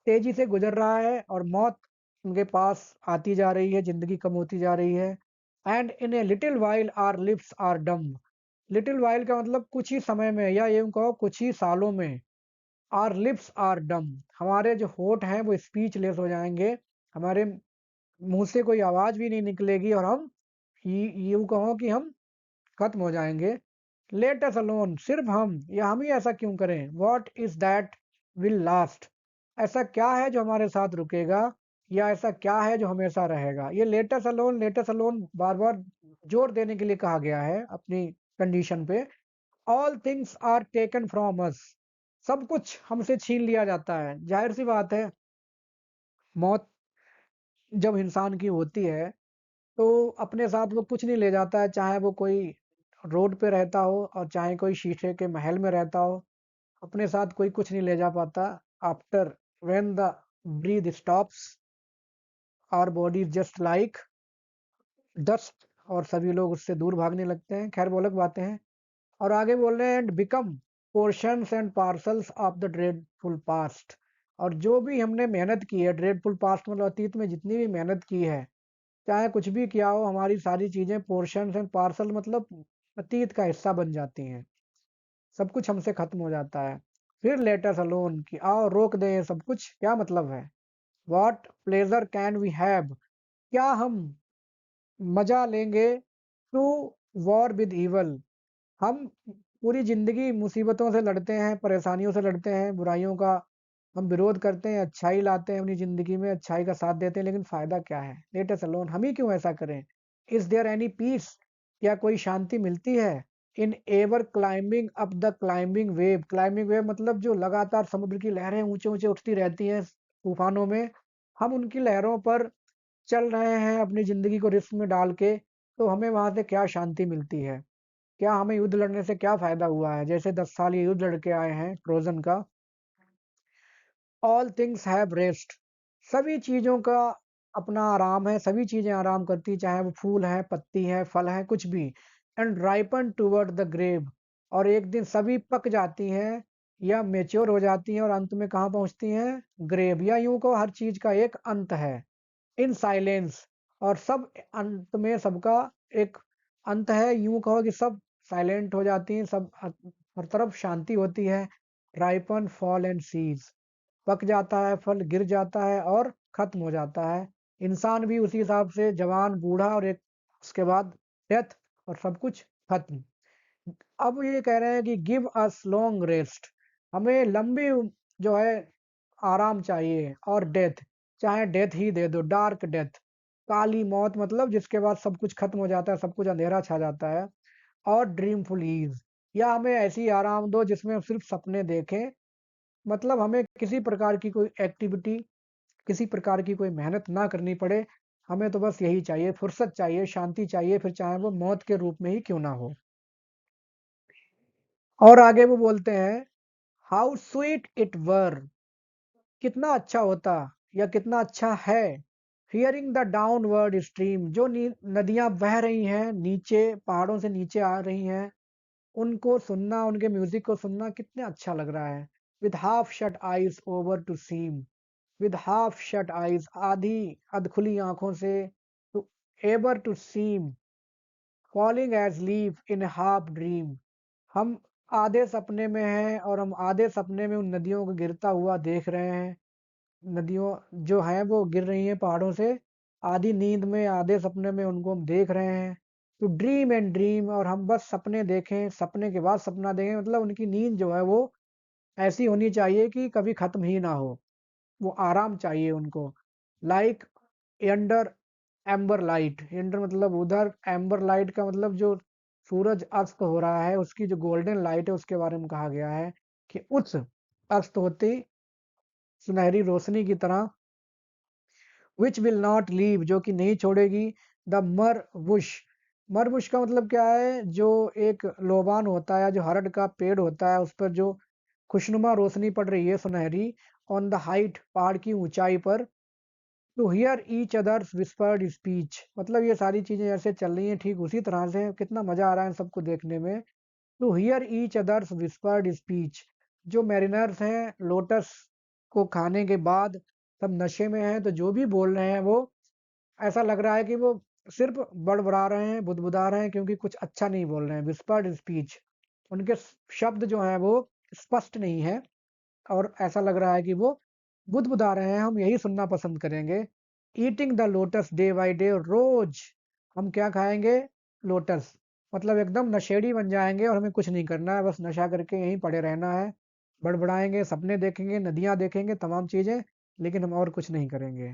तेजी से गुजर रहा है और मौत उनके पास आती जा रही है, जिंदगी कम होती जा रही है। And in a little while our lips are dumb, little while का मतलब कुछ ही समय में, या यूं कहो कुछ ही सालों में, आर लिप्स आर डम, हमारे जो होठ हैं वो स्पीचलेस हो जाएंगे, हमारे मुंह से कोई आवाज भी नहीं निकलेगी और हम यूं कहो कि हम खत्म हो जाएंगे। लेट अस अलोन, सिर्फ हम, या हम ही ऐसा क्यों करें। What is that will last, ऐसा क्या है जो हमारे साथ रुकेगा, या ऐसा क्या है जो हमेशा रहेगा। ये लेट अस अलोन बार बार जोर देने के लिए कहा गया है अपनी कंडीशन पे। All things are taken from us, सब कुछ हमसे छीन लिया जाता है। जाहिर सी बात है, मौत जब इंसान की होती है तो अपने साथ वो कुछ नहीं ले जाता है, चाहे वो कोई रोड पे रहता हो और चाहे कोई शीशे के महल में रहता हो, अपने साथ कोई कुछ नहीं ले जा पाता। After when the breath stops, our body just like dust, और सभी लोग उससे दूर भागने लगते हैं। खैर वो अलग बातें हैं। और आगे बोल रहे हैं, and become portions and parcels of the dreadful past, और जो भी हमने मेहनत की है, ड्रेडफुल पास्ट मतलब अतीत में जितनी भी मेहनत की है, चाहे कुछ भी किया हो, हमारी सारी चीजें पोर्शंस एंड पार्सल मतलब अतीत का हिस्सा बन जाती हैं, सब कुछ हमसे खत्म हो जाता है। फिर लेट अस अलोन, कि आओ रोक दें ये सब कुछ, क्या मतलब है। What pleasure can we have, क्या हम मजा लेंगे टू वॉर विद इवल, हम पूरी ज़िंदगी मुसीबतों से लड़ते हैं, परेशानियों से लड़ते हैं, बुराइयों का हम विरोध करते हैं, अच्छाई लाते हैं अपनी ज़िंदगी में, अच्छाई का साथ देते हैं, लेकिन फ़ायदा क्या है। लेट अस अलोन, हम ही क्यों ऐसा करें। इज़ देयर एनी पीस, क्या कोई शांति मिलती है। In ever climbing up the climbing wave मतलब जो लगातार समुद्र की लहरें ऊँचे-ऊँचे उठती रहती हैं तूफ़ानों में, हम उनकी लहरों पर चल रहे हैं अपनी ज़िंदगी को रिस्क में डाल के, तो हमें वहाँ से क्या शांति मिलती है। क्या हमें युद्ध लड़ने से क्या फ़ायदा हुआ है? जैसे 10 साल ये युद्ध लड़ के आए हैं ट्रोजन का। ऑल थिंग्स हैव रेस्ट, सभी चीज़ों का अपना आराम है, सभी चीज़ें आराम करती, चाहे वो फूल हैं, पत्ती है, फल है, कुछ भी। And ripen toward the grave, और एक दिन सभी पक जाती हैं या मैच्योर हो जाती हैं और अंत में कहाँ पहुँचती हैं? ग्रेव, या यूँ कहो हर चीज़ का एक अंत है। इन साइलेंस, और सब अंत में सबका एक अंत है, यूं कहो कि सब साइलेंट हो जाती हैं, सब हर तरफ शांति होती है। राइपन फॉल एंड सीज, पक जाता है फल, गिर जाता है और खत्म हो जाता है। इंसान भी उसी हिसाब से जवान बूढ़ा और एक उसके बाद डेथ, और सब कुछ खत्म। अब ये कह रहे हैं कि गिव अस लॉन्ग रेस्ट, हमें लंबी जो है आराम चाहिए, और डेथ, चाहे डेथ ही दे दो, डार्क डेथ, काली मौत मतलब जिसके बाद सब कुछ खत्म हो जाता है, सब कुछ अंधेरा छा जाता है। और ड्रीमफुल ईज, या हमें ऐसी आराम दो जिसमें हम सिर्फ सपने देखें, मतलब हमें किसी प्रकार की कोई एक्टिविटी, किसी प्रकार की कोई मेहनत ना करनी पड़े। हमें तो बस यही चाहिए, फुर्सत चाहिए, शांति चाहिए, फिर चाहे वो मौत के रूप में ही क्यों ना हो। और आगे वो बोलते हैं, हाउ स्वीट इट वर, कितना अच्छा होता या कितना अच्छा है, हियरिंग द डाउनवर्ड स्ट्रीम, जो नदियां बह रही हैं नीचे, पहाड़ों से नीचे आ रही हैं, उनको सुनना, उनके म्यूजिक को सुनना कितना अच्छा लग रहा है। With half shut eyes over to seem, with half shut eyes, आधी अधखुली आंखों से, to ever to seem, falling as leaf in half dream, हम आधे सपने में हैं और हम आधे सपने में उन नदियों को गिरता हुआ देख रहे हैं। नदियों जो हैं वो गिर रही हैं पहाड़ों से, आधी नींद में, आधे सपने में उनको हम देख रहे हैं। तो ड्रीम एंड ड्रीम, और हम बस सपने देखें, सपने के बाद सपना देखें, मतलब उनकी नींद जो है वो ऐसी होनी चाहिए कि कभी खत्म ही ना हो, वो आराम चाहिए उनको। Like under amber light, under मतलब उधर, एम्बर लाइट का मतलब जो सूरज अस्त हो रहा है उसकी जो गोल्डन लाइट है उसके बारे में कहा गया है कि उस अस्त होती सुनहरी रोशनी की तरह, विच विल नॉट लीव, जो कि नहीं छोड़ेगी, द मरवुश, मरवुश का मतलब क्या है, जो एक लोबान होता है, जो हरड़ का पेड़ होता है, उस पर जो खुशनुमा रोशनी पड़ रही है सुनहरी, ऑन द हाइट, पहाड़ की ऊंचाई पर, to hear each other's whispered speech, मतलब ये सारी चीजें जैसे चल रही हैं ठीक उसी तरह से, कितना मजा आ रहा है सबको देखने में। To hear each other's whispered speech, जो मैरिनर्स हैं लोटस को खाने के बाद सब नशे में हैं, तो जो भी बोल रहे हैं वो ऐसा लग रहा है कि वो सिर्फ बड़बड़ा रहे हैं, बुदबुदा रहे हैं, क्योंकि कुछ अच्छा नहीं बोल रहे हैं, विस्पर्ड स्पीच, उनके शब्द जो हैं वो स्पष्ट नहीं है, और ऐसा लग रहा है कि वो बुदबुदा रहे हैं, हम यही सुनना पसंद करेंगे। Eating the lotos day by day, रोज हम क्या खाएंगे, लोटस, मतलब एकदम नशेड़ी बन जाएंगे और हमें कुछ नहीं करना है, बस नशा करके यहीं पड़े रहना है, बड़बड़ाएंगे, सपने देखेंगे, नदियां देखेंगे, तमाम चीजें, लेकिन हम और कुछ नहीं करेंगे।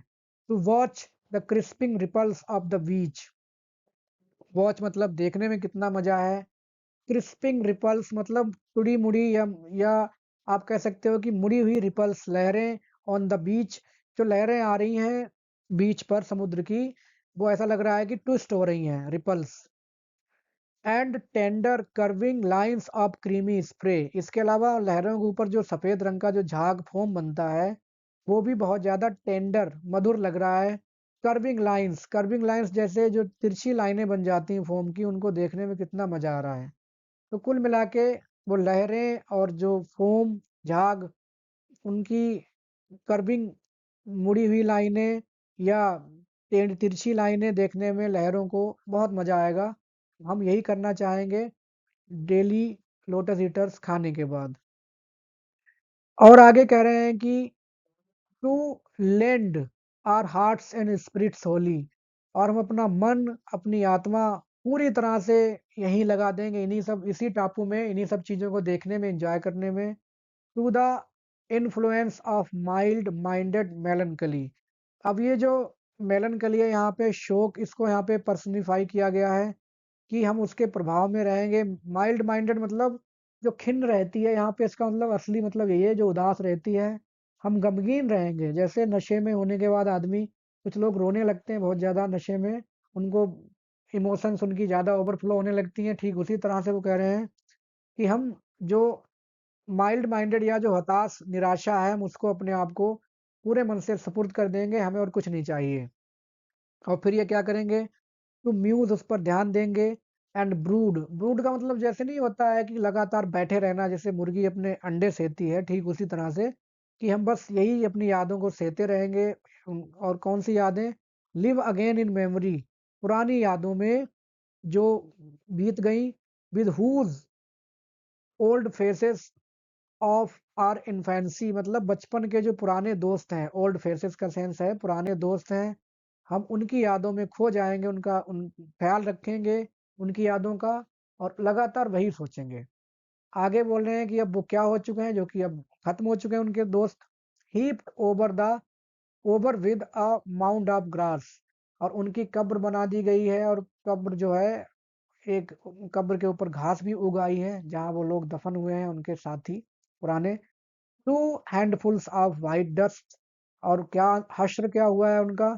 To watch the crisping ripples of the beach, watch मतलब देखने में कितना मजा है, क्रिस्पिंग रिपल्स मतलब टुड़ी मुड़ी, या आप कह सकते हो कि मुड़ी हुई रिपल्स, लहरें, ऑन द बीच, जो लहरें आ रही हैं बीच पर समुद्र की, वो ऐसा लग रहा है कि ट्विस्ट हो रही हैं ripples, and tender curving lines of creamy spray, इसके अलावा लहरों के ऊपर जो सफेद रंग का जो झाग फोम बनता है वो भी बहुत ज्यादा टेंडर, मधुर लग रहा है। कर्विंग लाइंस, कर्विंग लाइंस जैसे जो तिरछी लाइनें बन जाती हैं फोम की, उनको देखने में कितना मजा आ रहा है। तो कुल मिला के वो लहरें और जो फोम, झाग, उनकी कर्विंग, मुड़ी हुई लाइनें या तिरछी लाइनें देखने में लहरों को बहुत मजा आएगा। हम यही करना चाहेंगे डेली लोटस ईटर्स खाने के बाद। और आगे कह रहे हैं कि to lend our hearts and spirits wholly, और हम अपना मन, अपनी आत्मा पूरी तरह से यहीं लगा देंगे, इन्हीं सब, इसी टापू में, इन्हीं सब चीज़ों को देखने में, एंजॉय करने में। To the influence of mild minded melancholy, अब ये जो मेलनकली है यहाँ पे शोक, इसको यहाँ पे पर्सनिफाई किया गया है कि हम उसके प्रभाव में रहेंगे। माइल्ड माइंडेड मतलब जो खिन्न रहती है, यहाँ पे इसका मतलब असली मतलब यही है, जो उदास रहती है। हम गमगीन रहेंगे, जैसे नशे में होने के बाद आदमी, कुछ लोग रोने लगते हैं बहुत ज़्यादा नशे में, उनको इमोशंस उनकी ज़्यादा ओवरफ्लो होने लगती हैं, ठीक उसी तरह से वो कह रहे हैं कि हम जो माइल्ड माइंडेड या जो हताश निराशा है, हम उसको, अपने आप को पूरे मन से सुपुर्द कर देंगे, हमें और कुछ नहीं चाहिए। और फिर ये क्या करेंगे, तो म्यूज, उस पर ध्यान देंगे। एंड ब्रूड, ब्रूड का मतलब जैसे नहीं होता है कि लगातार बैठे रहना, जैसे मुर्गी अपने अंडे सेती है, ठीक उसी तरह से कि हम बस यही अपनी यादों को सेते रहेंगे। और कौन सी यादें, लिव अगेन इन मेमोरी, पुरानी यादों में जो बीत गई, with whose old faces of our infancy, मतलब बचपन के जो पुराने दोस्त हैं, ओल्ड फेसेस का सेंस है पुराने दोस्त हैं, हम उनकी यादों में खो जाएंगे, उनका ख्याल रखेंगे, उनकी यादों का, और लगातार वही सोचेंगे। आगे बोल रहे हैं कि अब वो क्या हो चुके हैं, जो कि अब खत्म हो चुके हैं उनके दोस्त। Heaped over the, over with a mound of grass, और उनकी कब्र बना दी गई है, और कब्र जो है, एक कब्र के ऊपर घास भी उगाई है जहां वो लोग दफन हुए हैं, उनके साथी पुराने। टू हैंडफुल्स ऑफ वाइट डस्ट, और क्या हश्र क्या हुआ है उनका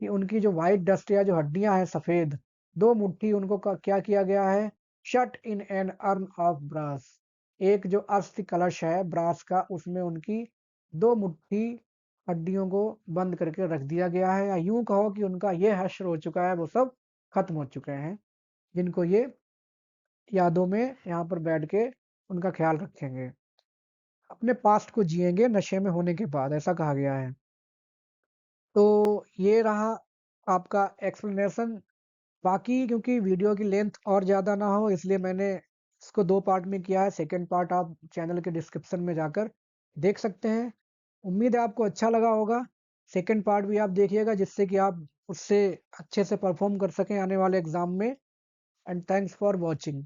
कि उनकी जो व्हाइट डस्ट या जो हड्डियां हैं सफेद, 2 मुट्ठी उनको क्या किया गया है? Shut in an urn of brass. एक जो अस्थि कलश है ब्रास का, उसमें उनकी 2 मुट्ठी हड्डियों को बंद करके रख दिया गया है, या यूं कहो कि उनका ये हश्र हो चुका है, वो सब खत्म हो चुके हैं, जिनको ये यादों में यहाँ पर बैठ के उनका ख्याल रखेंगे। अपने पास्ट को जिएंगे नशे में होने के बाद, ऐसा कहा गया है। तो ये रहा आपका एक्सप्लेनेशन। बाकी क्योंकि वीडियो की लेंथ और ज़्यादा ना हो, इसलिए मैंने इसको 2 पार्ट में किया है। सेकंड पार्ट आप चैनल के डिस्क्रिप्शन में जाकर देख सकते हैं। उम्मीद है आपको अच्छा लगा होगा। सेकंड पार्ट भी आप देखिएगा, जिससे कि आप उससे अच्छे से परफॉर्म कर सकें आने वाले एग्ज़ाम में। And thanks for watching.